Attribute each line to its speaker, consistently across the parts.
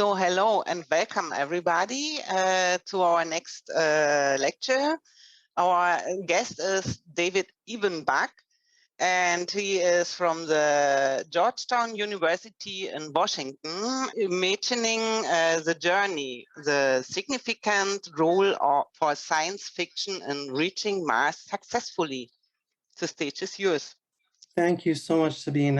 Speaker 1: So hello and welcome everybody to our next lecture. Our guest is David Ebenbach, and he is from the Georgetown University in Washington, imagining the journey, the significant role for science fiction in reaching Mars successfully. The stage is yours.
Speaker 2: Thank you so much, Sabine.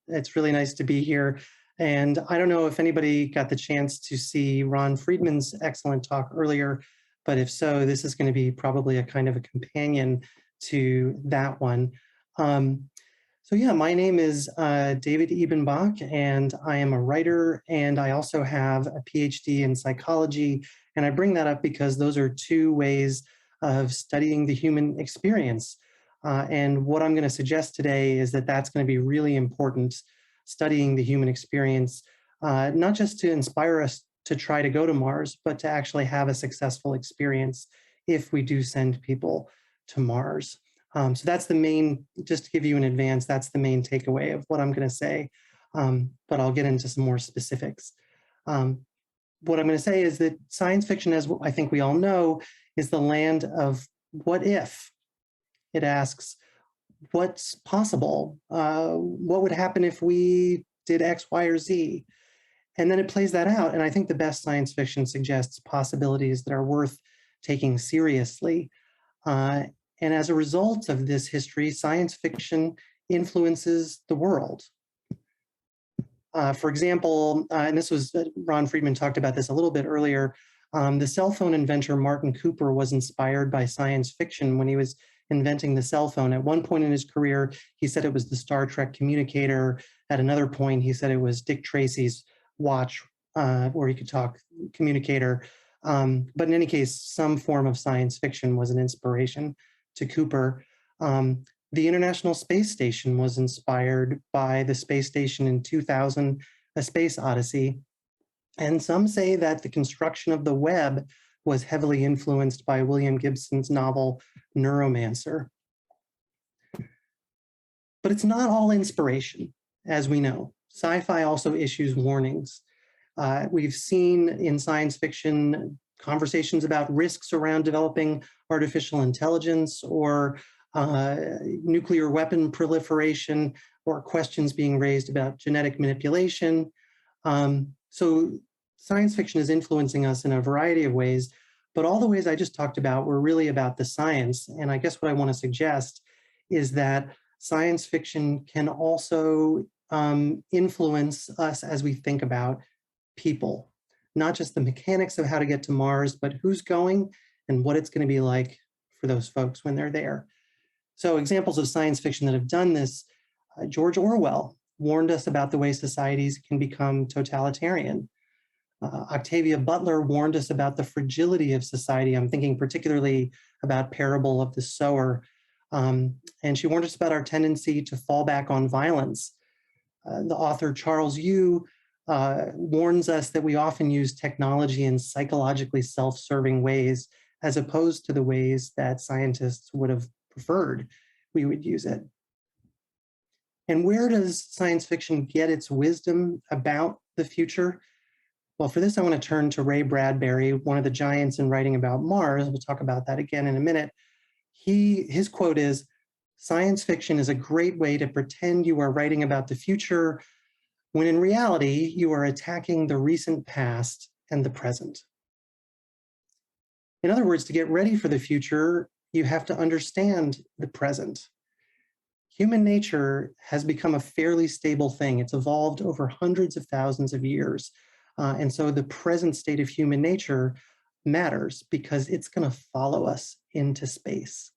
Speaker 2: It's really nice to be here. And I don't know if anybody got the chance to see Ron Friedman's excellent talk earlier, but if so, this is going to be probably a kind of a companion to that one. My name is David Ebenbach, and I am a writer, and I also have a PhD in psychology. And I bring that up because those are two ways of studying the human experience. And what I'm going to suggest today is that that's going to be really important, studying the human experience, not just to inspire us to try to go to Mars, but to actually have a successful experience if we do send people to Mars. So that's the main, just to give you in advance, that's the main takeaway of what I'm going to say, but I'll get into some more specifics. What I'm going to say is that science fiction, as I think we all know, is the land of what if. It asks, what's possible? What would happen if we did X, Y, or Z? And then it plays that out. And I think the best science fiction suggests possibilities that are worth taking seriously. And as a result of this history, science fiction influences the world. For example, and this was, Ron Friedman talked about this a little bit earlier, the cell phone inventor Martin Cooper was inspired by science fiction when he was inventing the cell phone. At one point in his career, he said it was the Star Trek communicator. At another point, he said it was Dick Tracy's watch, where he could talk communicator. But in any case, some form of science fiction was an inspiration to Cooper. The International Space Station was inspired by the space station in 2000, A Space Odyssey. And some say that the construction of the web was heavily influenced by William Gibson's novel Neuromancer. But it's not all inspiration, as we know. Sci-fi also issues warnings. We've seen in science fiction conversations about risks around developing artificial intelligence or nuclear weapon proliferation, or questions being raised about genetic manipulation. So science fiction is influencing us in a variety of ways, but all the ways I just talked about were really about the science. And I guess what I want to suggest is that science fiction can also influence us as we think about people, not just the mechanics of how to get to Mars, but who's going and what it's going to be like for those folks when they're there. So examples of science fiction that have done this, George Orwell warned us about the way societies can become totalitarian. Octavia Butler warned us about the fragility of society. I'm thinking particularly about Parable of the Sower. And she warned us about our tendency to fall back on violence. The author Charles Yu warns us that we often use technology in psychologically self-serving ways, as opposed to the ways that scientists would have preferred we would use it. And where does science fiction get its wisdom about the future? Well, for this, I want to turn to Ray Bradbury, one of the giants in writing about Mars. We'll talk about that again in a minute. His quote is, "Science fiction is a great way to pretend you are writing about the future, when in reality, you are attacking the recent past and the present." In other words, to get ready for the future, you have to understand the present. Human nature has become a fairly stable thing. It's evolved over hundreds of thousands of years. And so the present state of human nature matters because it's going to follow us into space.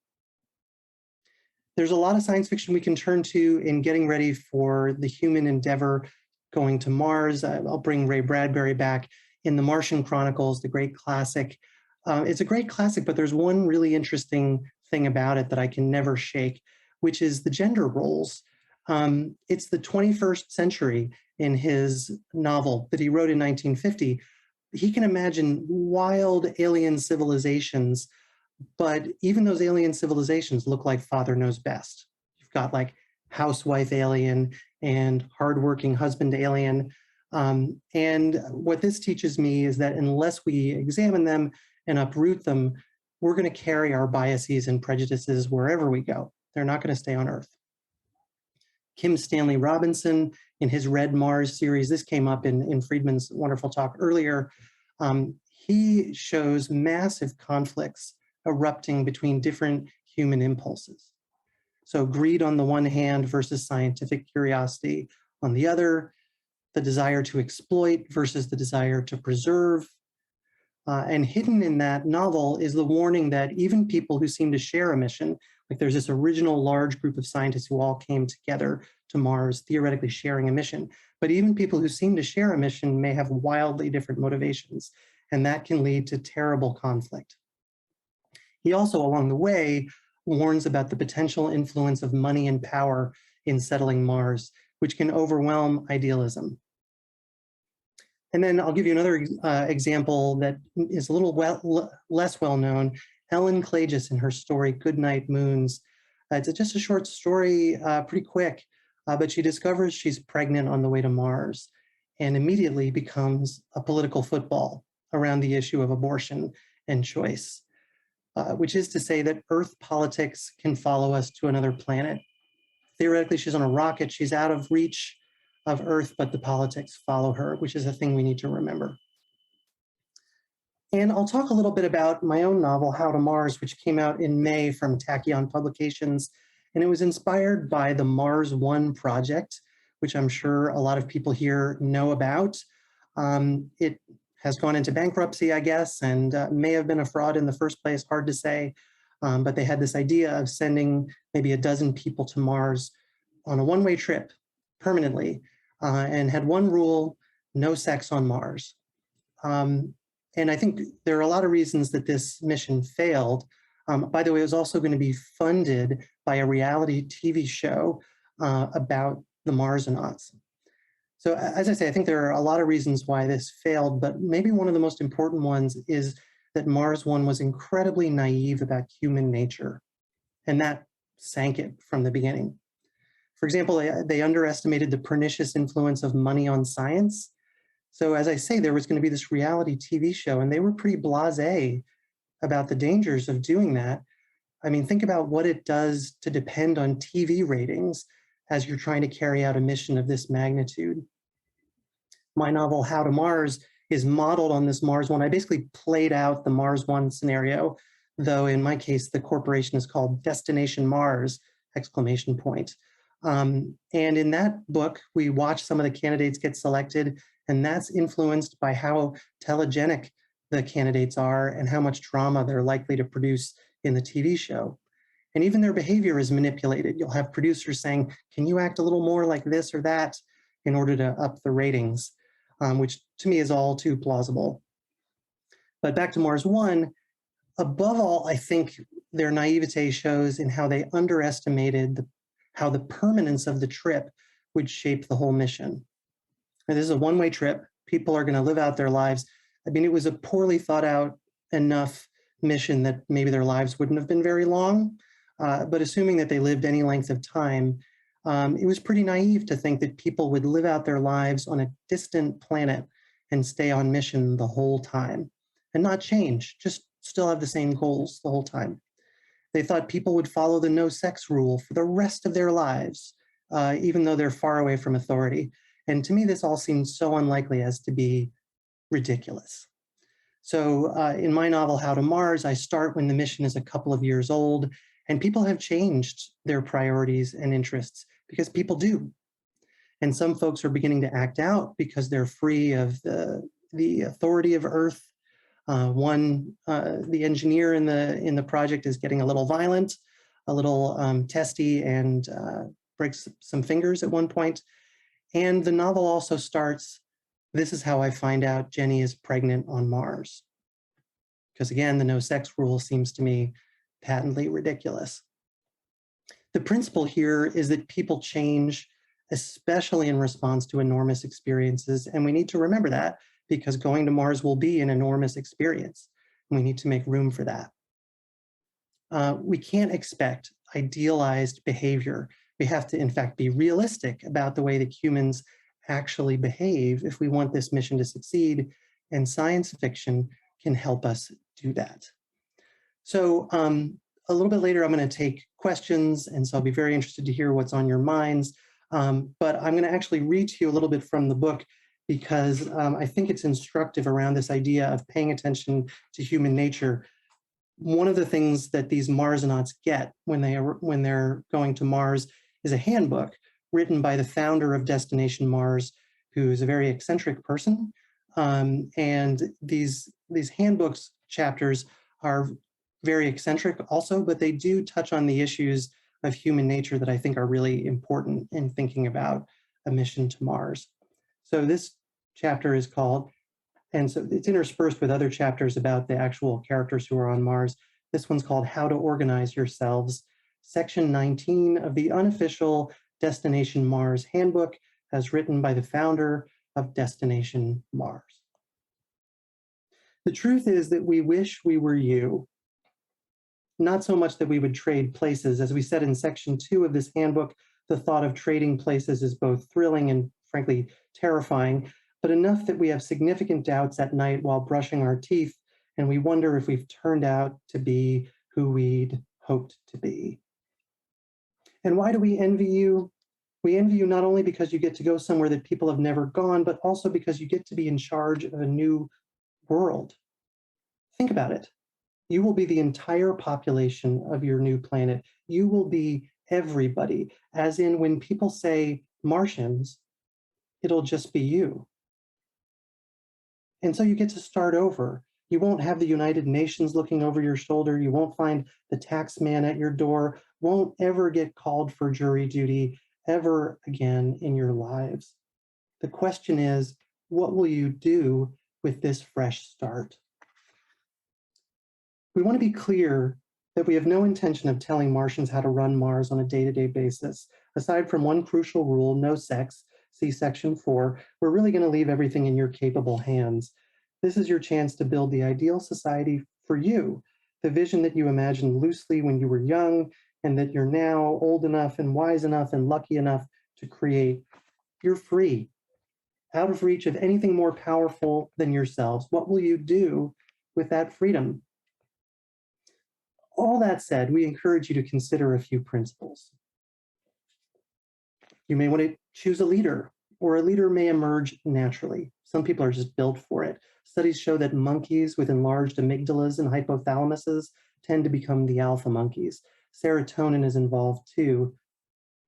Speaker 2: There's a lot of science fiction we can turn to in getting ready for the human endeavor going to Mars. I'll bring Ray Bradbury back in The Martian Chronicles, the great classic. It's a great classic, but there's one really interesting thing about it that I can never shake, which is the gender roles. It's the 21st century in his novel that he wrote in 1950. He can imagine wild alien civilizations, but even those alien civilizations look like Father Knows Best. You've got like housewife alien and hardworking husband alien. And what this teaches me is that unless we examine them and uproot them, we're going to carry our biases and prejudices wherever we go. They're not going to stay on Earth. Kim Stanley Robinson, in his Red Mars series, this came up in Friedman's wonderful talk earlier, he shows massive conflicts erupting between different human impulses. So greed on the one hand versus scientific curiosity on the other, the desire to exploit versus the desire to preserve. And hidden in that novel is the warning that even people who seem to share a mission, like there's this original large group of scientists who all came together to Mars, theoretically sharing a mission, but even people who seem to share a mission may have wildly different motivations, and that can lead to terrible conflict. He also, along the way, warns about the potential influence of money and power in settling Mars, which can overwhelm idealism. And then I'll give you another example that is a little less well known. Ellen Klages in her story, Goodnight Moons. It's just a short story, pretty quick, but she discovers she's pregnant on the way to Mars and immediately becomes a political football around the issue of abortion and choice, which is to say that Earth politics can follow us to another planet. Theoretically, she's on a rocket, she's out of reach of Earth, but the politics follow her, which is a thing we need to remember. And I'll talk a little bit about my own novel, How to Mars, which came out in May from Tachyon Publications. And it was inspired by the Mars One project, which I'm sure a lot of people here know about. It has gone into bankruptcy, I guess, and may have been a fraud in the first place, hard to say. But they had this idea of sending maybe a dozen people to Mars on a one-way trip permanently, and had one rule: no sex on Mars. And I think there are a lot of reasons that this mission failed. By the way, it was also going to be funded by a reality TV show about the Marsanauts. So as I say, I think there are a lot of reasons why this failed, but maybe one of the most important ones is that Mars One was incredibly naive about human nature, and that sank it from the beginning. For example, they underestimated the pernicious influence of money on science. So as I say, there was going to be this reality TV show, and they were pretty blasé about the dangers of doing that. I mean, think about what it does to depend on TV ratings as you're trying to carry out a mission of this magnitude. My novel, How to Mars, is modeled on this Mars One. I basically played out the Mars One scenario, though in my case, the corporation is called Destination Mars, exclamation point. And in that book, we watch some of the candidates get selected, and that's influenced by how telegenic the candidates are and how much drama they're likely to produce in the TV show. And even their behavior is manipulated. You'll have producers saying, can you act a little more like this or that in order to up the ratings, which to me is all too plausible. But back to Mars One, above all, I think their naivete shows in how they underestimated how the permanence of the trip would shape the whole mission. And this is a one-way trip. People are going to live out their lives. I mean, it was a poorly thought out enough mission that maybe their lives wouldn't have been very long. But assuming that they lived any length of time, it was pretty naive to think that people would live out their lives on a distant planet and stay on mission the whole time and not change, just still have the same goals the whole time. They thought people would follow the no sex rule for the rest of their lives, even though they're far away from authority. And to me, this all seems so unlikely as to be ridiculous. So in my novel, How to Mars, I start when the mission is a couple of years old, and people have changed their priorities and interests because people do. And some folks are beginning to act out because they're free of the authority of Earth. The engineer in the project is getting a little violent, a little testy, and breaks some fingers at one point. And the novel also starts, this is how I find out Jenny is pregnant on Mars. Because again, the no sex rule seems to me patently ridiculous. The principle here is that people change, especially in response to enormous experiences. And we need to remember that because going to Mars will be an enormous experience. And we need to make room for that. We can't expect idealized behavior. We have to, in fact, be realistic about the way that humans actually behave if we want this mission to succeed, and science fiction can help us do that. So a little bit later, I'm going to take questions, and so I'll be very interested to hear what's on your minds. But I'm going to actually read to you a little bit from the book because I think it's instructive around this idea of paying attention to human nature. One of the things that these Marsonauts get when they're going to Mars is a handbook written by the founder of Destination Mars, who is a very eccentric person. And these handbooks chapters are very eccentric also, but they do touch on the issues of human nature that I think are really important in thinking about a mission to Mars. So this chapter is called, and so it's interspersed with other chapters about the actual characters who are on Mars. This one's called How to Organize Yourselves, section 19 of the unofficial Destination Mars Handbook, as written by the founder of Destination Mars. The truth is that we wish we were you. Not so much that we would trade places. As we said in section 2 of this handbook, the thought of trading places is both thrilling and frankly terrifying, but enough that we have significant doubts at night while brushing our teeth, and we wonder if we've turned out to be who we'd hoped to be. And why do we envy you? We envy you not only because you get to go somewhere that people have never gone, but also because you get to be in charge of a new world. Think about it. You will be the entire population of your new planet. You will be everybody, as in when people say Martians, it'll just be you. And so you get to start over. You won't have the United Nations looking over your shoulder. You won't find the tax man at your door, won't ever get called for jury duty ever again in your lives. The question is, what will you do with this fresh start? We want to be clear that we have no intention of telling Martians how to run Mars on a day-to-day basis. Aside from one crucial rule, no sex, see section 4, we're really going to leave everything in your capable hands. This is your chance to build the ideal society for you, the vision that you imagined loosely when you were young, and that you're now old enough and wise enough and lucky enough to create. You're free, out of reach of anything more powerful than yourselves. What will you do with that freedom? All that said, we encourage you to consider a few principles. You may want to choose a leader, or a leader may emerge naturally. Some people are just built for it. Studies show that monkeys with enlarged amygdalas and hypothalamuses tend to become the alpha monkeys. Serotonin is involved too.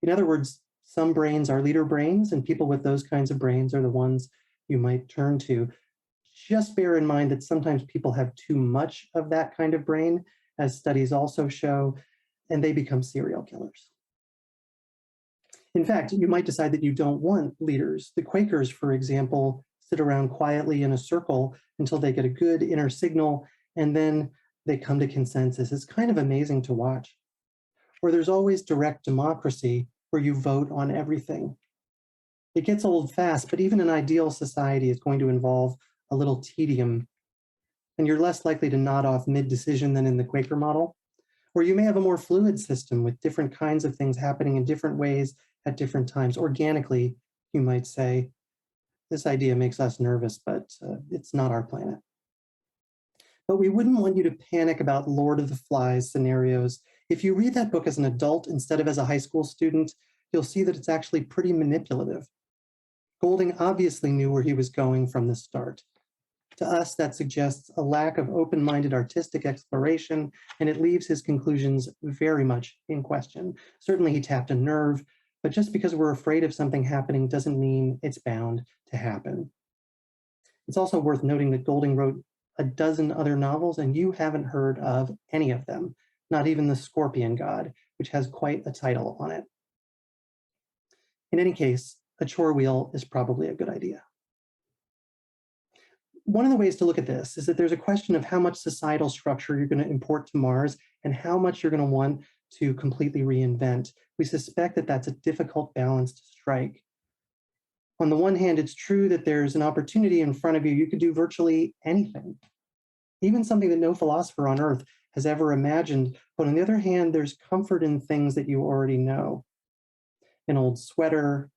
Speaker 2: In other words, some brains are leader brains, and people with those kinds of brains are the ones you might turn to. Just bear in mind that sometimes people have too much of that kind of brain, as studies also show, and they become serial killers. In fact, you might decide that you don't want leaders. The Quakers, for example, sit around quietly in a circle until they get a good inner signal, and then they come to consensus. It's kind of amazing to watch. Or there's always direct democracy, where you vote on everything. It gets old fast, but even an ideal society is going to involve a little tedium, and you're less likely to nod off mid-decision than in the Quaker model. Or you may have a more fluid system with different kinds of things happening in different ways at different times. Organically, you might say, this idea makes us nervous, but it's not our planet. But we wouldn't want you to panic about Lord of the Flies scenarios. If you read that book as an adult instead of as a high school student, you'll see that it's actually pretty manipulative. Golding obviously knew where he was going from the start. To us, that suggests a lack of open-minded artistic exploration, and it leaves his conclusions very much in question. Certainly he tapped a nerve, but just because we're afraid of something happening doesn't mean it's bound to happen. It's also worth noting that Golding wrote a dozen other novels, and you haven't heard of any of them, not even The Scorpion God, which has quite a title on it. In any case, a chore wheel is probably a good idea. One of the ways to look at this is that there's a question of how much societal structure you're going to import to Mars and how much you're going to want to completely reinvent. We suspect that that's a difficult balance to strike. On the one hand, it's true that there's an opportunity in front of you. You could do virtually anything, even something that no philosopher on Earth has ever imagined. But on the other hand, there's comfort in things that you already know. An old sweater,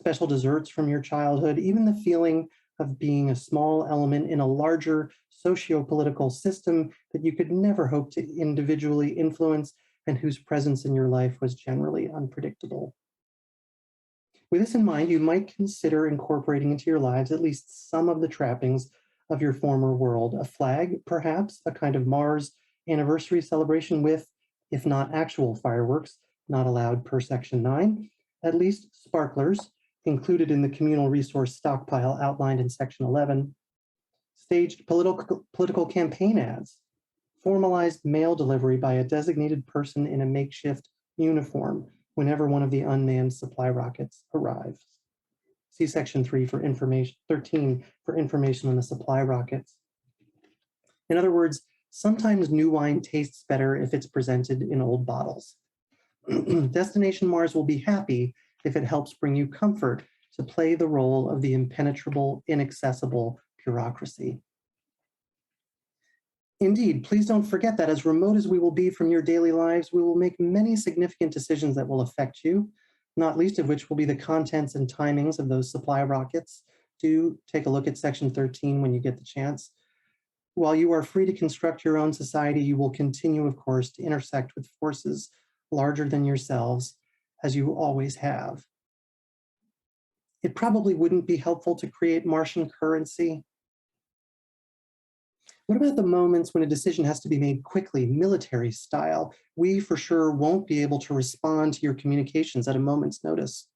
Speaker 2: special desserts from your childhood, even the feeling of being a small element in a larger socio-political system that you could never hope to individually influence and whose presence in your life was generally unpredictable. With this in mind, you might consider incorporating into your lives at least some of the trappings of your former world. A flag, perhaps, a kind of Mars anniversary celebration with, if not actual fireworks, not allowed per Section 9, at least sparklers included in the communal resource stockpile outlined in Section 11, staged political campaign ads, formalized mail delivery by a designated person in a makeshift uniform whenever one of the unmanned supply rockets arrives. See Section 13 for information on the supply rockets. In other words, sometimes new wine tastes better if it's presented in old bottles. Destination Mars will be happy if it helps bring you comfort to play the role of the impenetrable, inaccessible bureaucracy. Indeed, please don't forget that as remote as we will be from your daily lives, we will make many significant decisions that will affect you, not least of which will be the contents and timings of those supply rockets. Do take a look at Section 13 when you get the chance. While you are free to construct your own society, you will continue, of course, to intersect with forces larger than yourselves, as you always have. It probably wouldn't be helpful to create Martian currency. What about the moments when a decision has to be made quickly, military style? We for sure won't be able to respond to your communications at a moment's notice.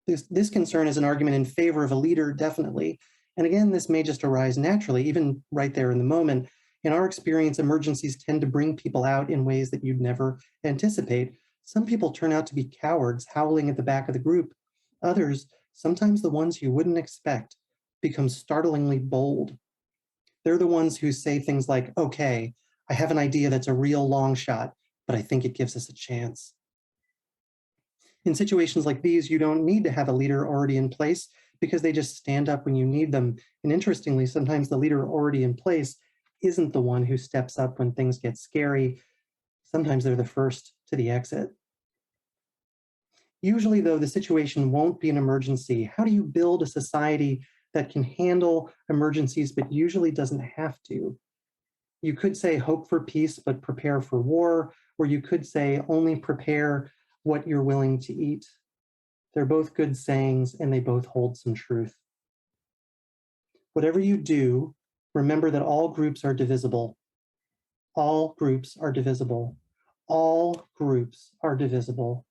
Speaker 2: This concern is an argument in favor of a leader, definitely. And again, this may just arise naturally, even right there in the moment. In our experience, emergencies tend to bring people out in ways that you'd never anticipate. Some people turn out to be cowards, howling at the back of the group. Others, sometimes the ones you wouldn't expect, become startlingly bold. They're the ones who say things like, okay, I have an idea that's a real long shot, but I think it gives us a chance. In situations like these, you don't need to have a leader already in place because they just stand up when you need them. And interestingly, sometimes the leader already in place isn't the one who steps up when things get scary. Sometimes they're the first to the exit. Usually, though, the situation won't be an emergency. How do you build a society that can handle emergencies but usually doesn't have to? You could say hope for peace but prepare for war, or you could say only prepare what you're willing to eat. They're both good sayings and they both hold some truth. Whatever you do, remember that all groups are divisible. All groups are divisible. All groups are divisible.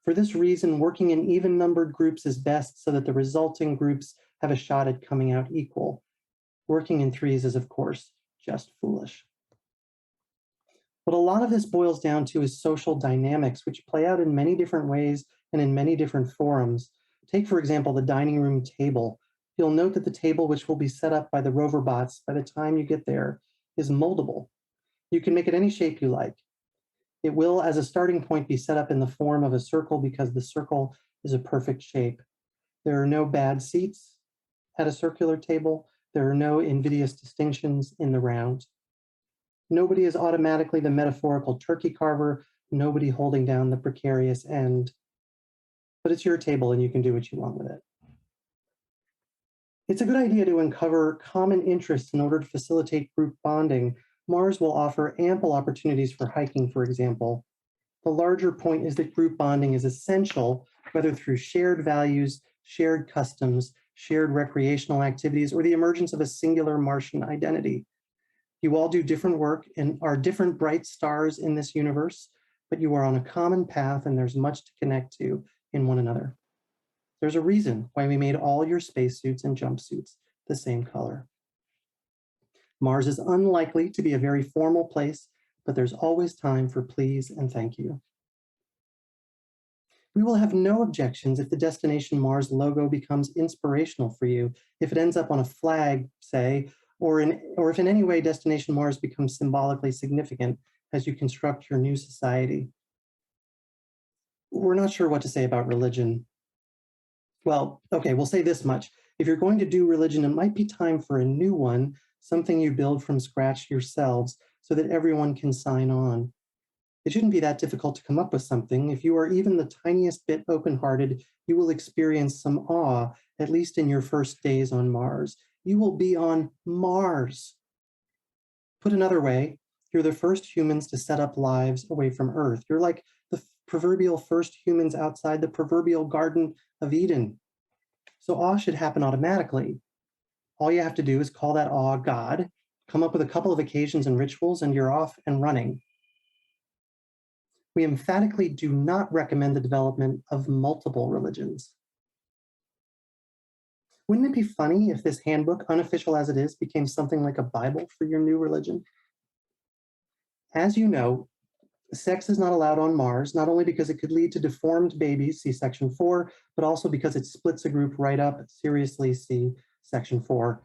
Speaker 2: For this reason, working in even-numbered groups is best so that the resulting groups have a shot at coming out equal. Working in threes is, of course, just foolish. What a lot of this boils down to is social dynamics, which play out in many different ways and in many different forums. Take, for example, the dining room table. You'll note that the table, which will be set up by the rover bots by the time you get there, is moldable. You can make it any shape you like. It will, as a starting point, be set up in the form of a circle because the circle is a perfect shape. There are no bad seats at a circular table. There are no invidious distinctions in the round. Nobody is automatically the metaphorical turkey carver, nobody holding down the precarious end. But it's your table and you can do what you want with it. It's a good idea to uncover common interests in order to facilitate group bonding. Mars will offer ample opportunities for hiking, for example. The larger point is that group bonding is essential, whether through shared values, shared customs, shared recreational activities, or the emergence of a singular Martian identity. You all do different work and are different bright stars in this universe, but you are on a common path and there's much to connect to in one another. There's a reason why we made all your spacesuits and jumpsuits the same color. Mars is unlikely to be a very formal place, but there's always time for please and thank you. We will have no objections if the Destination Mars logo becomes inspirational for you, if it ends up on a flag, say, or if in any way Destination Mars becomes symbolically significant as you construct your new society. We're not sure what to say about religion. Well, okay, we'll say this much. If you're going to do religion, it might be time for a new one, something you build from scratch yourselves so that everyone can sign on. It shouldn't be that difficult to come up with something. If you are even the tiniest bit open-hearted, you will experience some awe, at least in your first days on Mars. You will be on Mars. Put another way, you're the first humans to set up lives away from Earth. You're like the proverbial first humans outside the proverbial Garden of Eden. So awe should happen automatically. All you have to do is call that awe God, come up with a couple of occasions and rituals, and you're off and running. We emphatically do not recommend the development of multiple religions. Wouldn't it be funny if this handbook, unofficial as it is, became something like a Bible for your new religion? As you know, sex is not allowed on Mars, not only because it could lead to deformed babies, see section 4, but also because it splits a group right up, seriously, see section 4.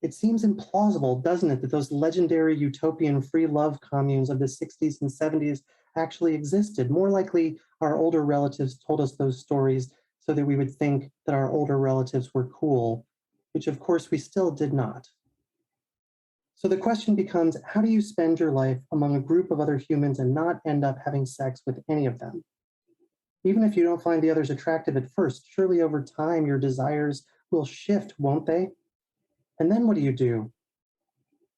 Speaker 2: It seems implausible, doesn't it, that those legendary utopian free love communes of the 60s and 70s actually existed. More likely, our older relatives told us those stories so that we would think that our older relatives were cool, which of course we still did not. So the question becomes, how do you spend your life among a group of other humans and not end up having sex with any of them? Even if you don't find the others attractive at first, surely over time your desires will shift, won't they? And then what do you do?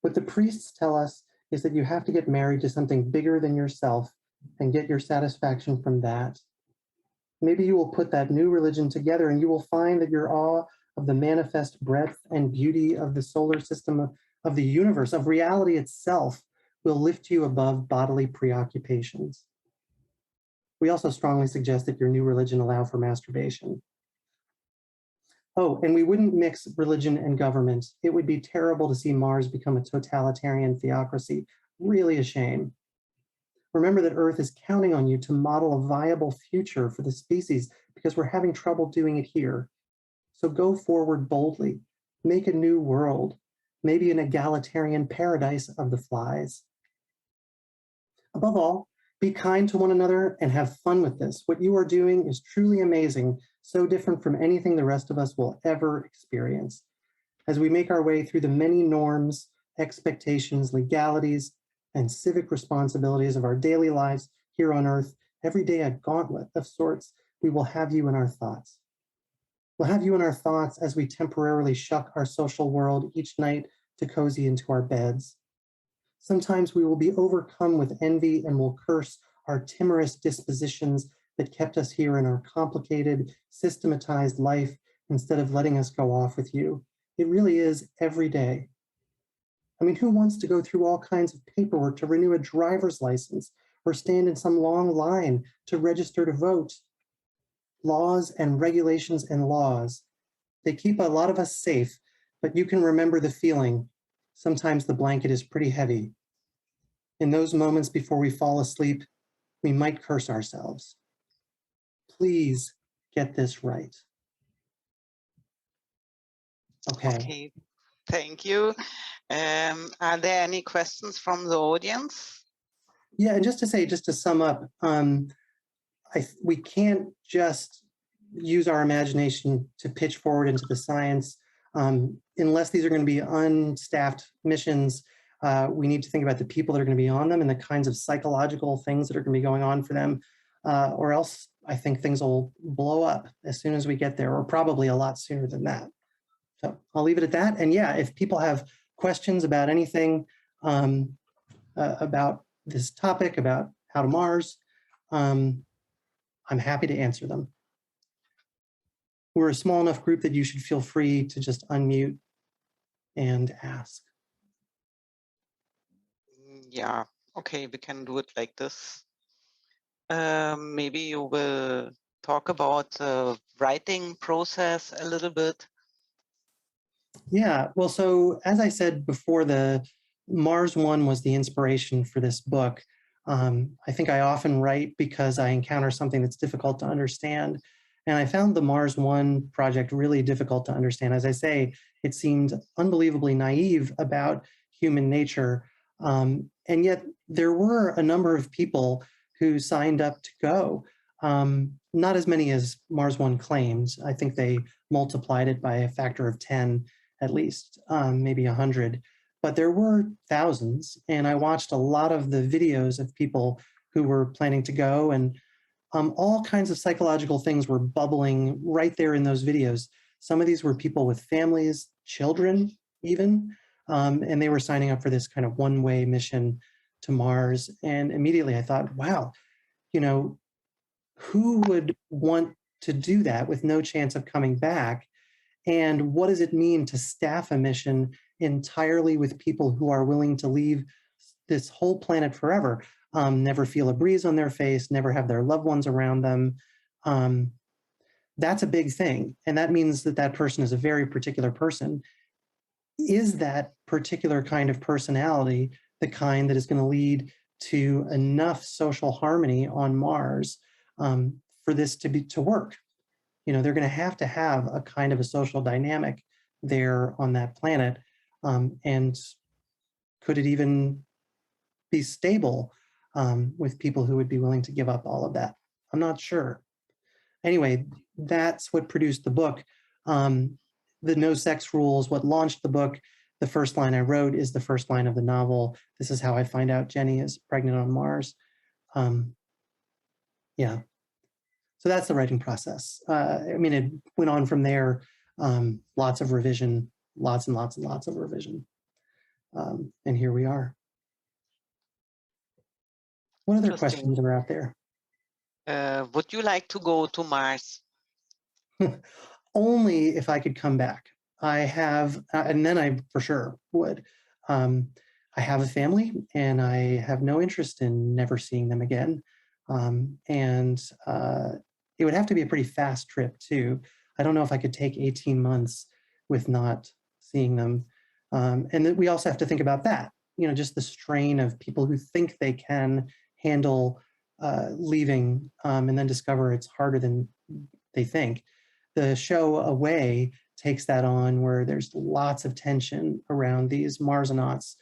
Speaker 2: What the priests tell us is that you have to get married to something bigger than yourself and get your satisfaction from that. Maybe you will put that new religion together and you will find that your awe of the manifest breadth and beauty of the solar system, of the universe, of reality itself, will lift you above bodily preoccupations. We also strongly suggest that your new religion allow for masturbation. Oh, and we wouldn't mix religion and government. It would be terrible to see Mars become a totalitarian theocracy. Really a shame. Remember that Earth is counting on you to model a viable future for the species because we're having trouble doing it here. So go forward boldly. Make a new world, maybe an egalitarian paradise of the flies. Above all, be kind to one another and have fun with this. What you are doing is truly amazing, so different from anything the rest of us will ever experience. As we make our way through the many norms, expectations, legalities, and civic responsibilities of our daily lives here on Earth, every day a gauntlet of sorts, we will have you in our thoughts. We'll have you in our thoughts as we temporarily shuck our social world each night to cozy into our beds. Sometimes we will be overcome with envy and will curse our timorous dispositions that kept us here in our complicated, systematized life instead of letting us go off with you. It really is every day. I mean, who wants to go through all kinds of paperwork to renew a driver's license or stand in some long line to register to vote? Laws and regulations and laws, they keep a lot of us safe, but you can remember the feeling. Sometimes the blanket is pretty heavy. In those moments before we fall asleep, we might curse ourselves. Please get this right.
Speaker 1: Okay, thank you. Are there any questions from the audience?
Speaker 2: Yeah, and just to sum up, we can't just use our imagination to pitch forward into the science. Unless these are going to be unstaffed missions, we need to think about the people that are going to be on them and the kinds of psychological things that are going to be going on for them, or else I think things will blow up as soon as we get there, or probably a lot sooner than that. So I'll leave it at that. And yeah, if people have questions about anything, about this topic, about how to Mars, I'm happy to answer them. We're a small enough group that you should feel free to just unmute and ask.
Speaker 1: Yeah, okay, we can do it like this. Maybe you will talk about the writing process a little bit.
Speaker 2: Yeah, well, so as I said before, the Mars one was the inspiration for this book. I think I often write because I encounter something that's difficult to understand. And I found the Mars One project really difficult to understand. As I say, it seemed unbelievably naive about human nature. And yet there were a number of people who signed up to go. Not as many as Mars One claims. I think they multiplied it by a factor of 10 at least, maybe 100. But there were thousands, and I watched a lot of the videos of people who were planning to go, and all kinds of psychological things were bubbling right there in those videos. Some of these were people with families, children even, and they were signing up for this kind of one-way mission to Mars. And immediately I thought, wow, you know, who would want to do that with no chance of coming back? And what does it mean to staff a mission entirely with people who are willing to leave this whole planet forever, never feel a breeze on their face, never have their loved ones around them? That's a big thing. And that means that that person is a very particular person. Is that particular kind of personality the kind that is going to lead to enough social harmony on Mars for this to work? You know, they're going to have a kind of a social dynamic there on that planet. And could it even be stable with people who would be willing to give up all of that? I'm not sure. Anyway, that's what produced the book. The no sex rules, what launched the book. The first line I wrote is the first line of the novel. This is how I find out Jenny is pregnant on Mars. Yeah. So that's the writing process. I mean, it went on from there. Lots of revision, lots and lots and lots of revision. And here we are. What other questions are out there?
Speaker 1: Would you like to go to Mars?
Speaker 2: Only if I could come back. I have, and then I for sure would. I have a family, and I have no interest in never seeing them again. And it would have to be a pretty fast trip too. I don't know if I could take 18 months with not seeing them. And then we also have to think about that, you know, just the strain of people who think they can handle leaving and then discover it's harder than they think. The show Away takes that on, where there's lots of tension around these Marsonauts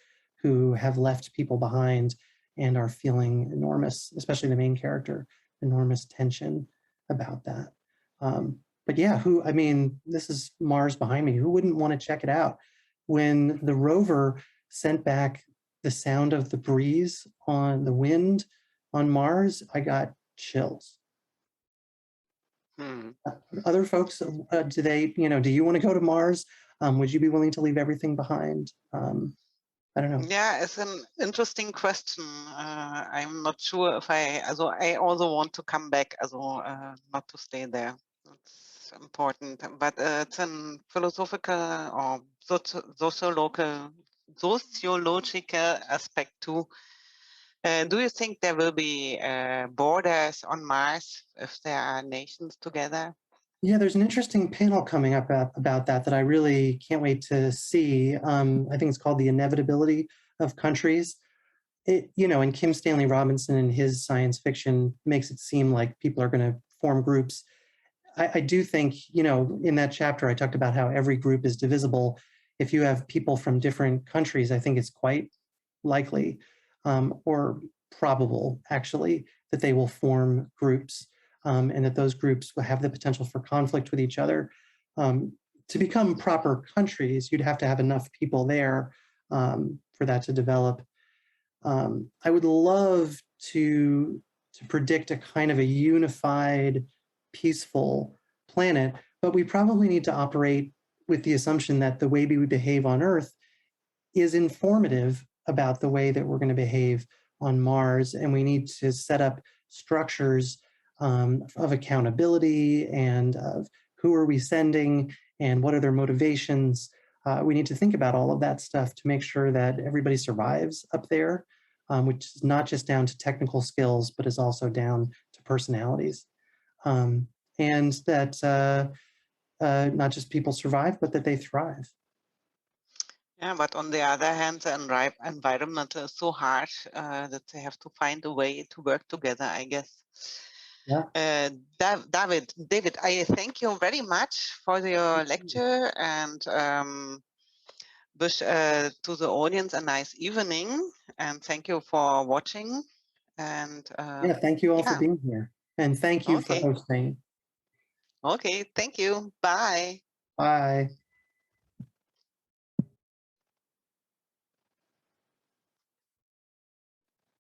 Speaker 2: who have left people behind and are feeling enormous, especially the main character, enormous tension about that. But yeah, I mean, this is Mars behind me. Who wouldn't want to check it out? When the rover sent back the sound of the breeze on the wind on Mars, I got chills. Other folks, do they, you know, do you want to go to Mars? Would you be willing to leave everything behind? I don't know.
Speaker 1: Yeah, it's an interesting question. I'm not sure if I also want to come back, not to stay there. It's important, but it's a philosophical or sociological aspect too. Do you think there will be borders on Mars if there are nations together?
Speaker 2: Yeah, there's an interesting panel coming up about that I really can't wait to see. I think it's called The Inevitability of Countries. You know, and Kim Stanley Robinson in his science fiction makes it seem like people are going to form groups. I do think, you know, in that chapter, I talked about how every group is divisible. If you have people from different countries, I think it's quite likely or probable, actually, that they will form groups and that those groups will have the potential for conflict with each other. To become proper countries, you'd have to have enough people there for that to develop. I would love to predict a kind of a unified, peaceful planet, but we probably need to operate with the assumption that the way we behave on Earth is informative about the way that we're going to behave on Mars, and we need to set up structures of accountability and of who are we sending and what are their motivations. We need to think about all of that stuff to make sure that everybody survives up there, which is not just down to technical skills, but is also down to personalities. And that not just people survive, but that they thrive.
Speaker 1: Yeah, but on the other hand, the environment is so harsh that they have to find a way to work together, I guess.
Speaker 2: Yeah.
Speaker 1: David, I thank you very much for your lecture and wish to the audience a nice evening, and thank you for watching. And
Speaker 2: yeah, thank you all for being here, and thank you for hosting.
Speaker 1: Okay, thank you. Bye.
Speaker 2: Bye.